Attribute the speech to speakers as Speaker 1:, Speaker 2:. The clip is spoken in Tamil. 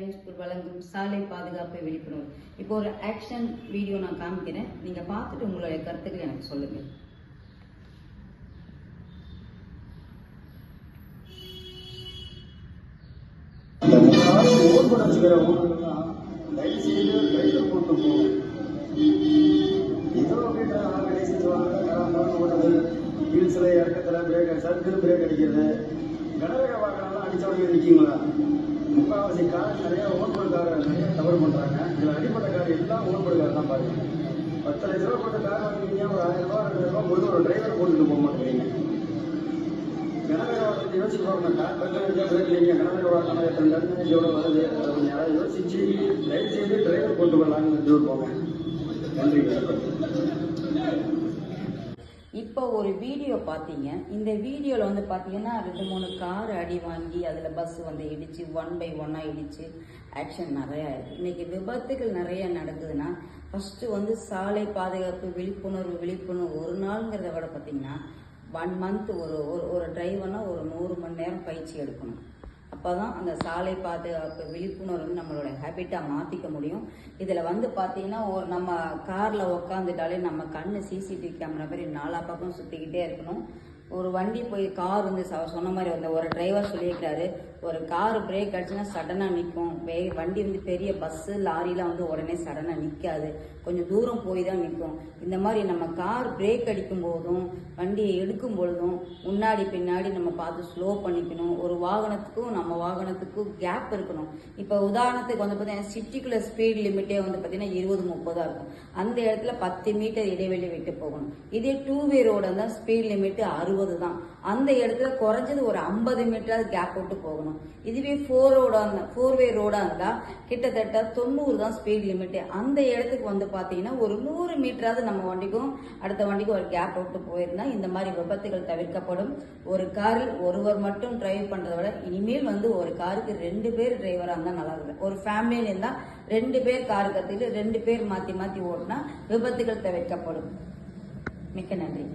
Speaker 1: டிரைவிங் ஸ்கூல் வழங்கும் சாலை பாதுகாப்பு விழிப்புணர்வு. இப்போ ஒரு ஆக்ஷன் வீடியோ நான் காமிக்கிறேன், நீங்க பார்த்துட்டு உங்களுடைய கருத்துக்கள் எனக்கு சொல்லுங்க.
Speaker 2: சர்க்கிள் பிரேக் அடிக்கிறது, கனரக வாகனம்லாம் அடிச்ச உடனே நிற்கிங்களா? முக்கால்வாசி கார் நிறைய ஓட்டுநர்கார நிறைய தவறு பண்ணுறாங்க. இதில் அடிப்பட்ட கார் எல்லாம் ஓட்டுநர்கார் தான் பாருங்க. 10 லட்ச ரூபா போட்டு கார் வாங்கினீங்க, ஒரு 1000 ரூபா 2000 ரூபா போட்டு ஒரு டிரைவர் போட்டுட்டு போக மாட்டேங்கிறீங்க. கனரக வாகனத்தை யோசிச்சு போகணும். கார் பிரச்சனை பிரேக் இல்லைங்க, கனரக வாகனம் எத்தனை டன்னு எவ்வளோ வருது அப்படின்னு யாராவது யோசிச்சு தயவு செய்து டிரைவர் போட்டு வரலான்னு போங்க. நன்றி.
Speaker 1: இப்போ ஒரு வீடியோ பார்த்தீங்க. இந்த வீடியோவில் வந்து பார்த்தீங்கன்னா 2-3 கார் அடி வாங்கி அதில் பஸ் வந்து இடிச்சு 1 by 1 இடிச்சு ஆக்ஷன் நிறையா இருக்குது. இன்றைக்கி விபத்துகள் நிறைய நடக்குதுன்னா ஃபஸ்ட்டு வந்து சாலை பாதுகாப்பு விழிப்புணர்வு ஒரு நாளுங்கிறத விட பார்த்தீங்கன்னா 1 month ஒரு டிரைவர்னா ஒரு 100 மணி நேரம் பயிற்சி எடுக்கணும். அப்போ தான் அந்த சாலை பாதுகாப்பு விழிப்புணர்வு நம்மளோட ஹேபிட்டாக மாற்றிக்க முடியும். இதில் வந்து பார்த்தீங்கன்னா நம்ம காரில் உக்காந்துட்டாலே நம்ம கண்ணு சிசிடிவி கேமரா மாதிரி 4 பக்கம் சுற்றிக்கிட்டே இருக்கணும். ஒரு வண்டி போய் கார் வந்து சொன்ன மாதிரி வந்து ஒரு டிரைவர் சொல்லியிருக்காரு, ஒரு கார் பிரேக் அடிச்சுன்னா சடனாக நிற்கும். வண்டி வந்து பெரிய பஸ்ஸு லாரிலாம் வந்து உடனே சடனாக நிற்காது, கொஞ்சம் தூரம் போய் தான் நிற்கும். இந்த மாதிரி நம்ம கார் பிரேக் அடிக்கும் போதும் வண்டியை எடுக்கும் பொழுதும் முன்னாடி பின்னாடி நம்ம பார்த்து ஸ்லோ பண்ணிக்கணும். ஒரு வாகனத்துக்கும் நம்ம வாகனத்துக்கும் கேப் இருக்கணும். இப்போ உதாரணத்துக்கு வந்து பார்த்தீங்கன்னா சிட்டிக்குள்ள ஸ்பீட் லிமிட்டே வந்து பார்த்தீங்கன்னா 20-30 இருக்கும். அந்த இடத்துல 10 மீட்டர் இடைவெளி விட்டு போகணும். இதே 2-வே ரோடு இருந்தால் ஸ்பீட் லிமிட்டு 60 தான். அந்த இடத்துல குறைஞ்சது ஒரு 50 மீட்டராவது கேப் விட்டு போகணும். இதுவே 4-வே ரோடா இருந்தா கிட்டத்தட்ட 90 தான் ஸ்பீட் லிமிட். அந்த இடத்துக்கு வந்து பாத்தீங்கன்னா ஒரு 100 மீட்டராவது நம்ம வண்டிக்கும் அடுத்த வண்டிக்கும் ஒரு கேப் விட்டு போயிருந்தா இந்த மாதிரி விபத்துகள் தவிர்க்கப்படும். ஒரு காரில் ஒருவர் மட்டும் டிரைவ் பண்றதை விட இனிமேல் வந்து ஒரு காருக்கு 2 பேர் டிரைவரா இருந்தா நல்லா இருக்கும். ஒரு ஃபேமிலின்னு இருந்தா 2 பேர் கார் கத்துக்கிட்டு 2 பேர் மாத்தி மாத்தி ஓட்டினா விபத்துகள் தவிர்க்கப்படும். மிக்க நன்றி.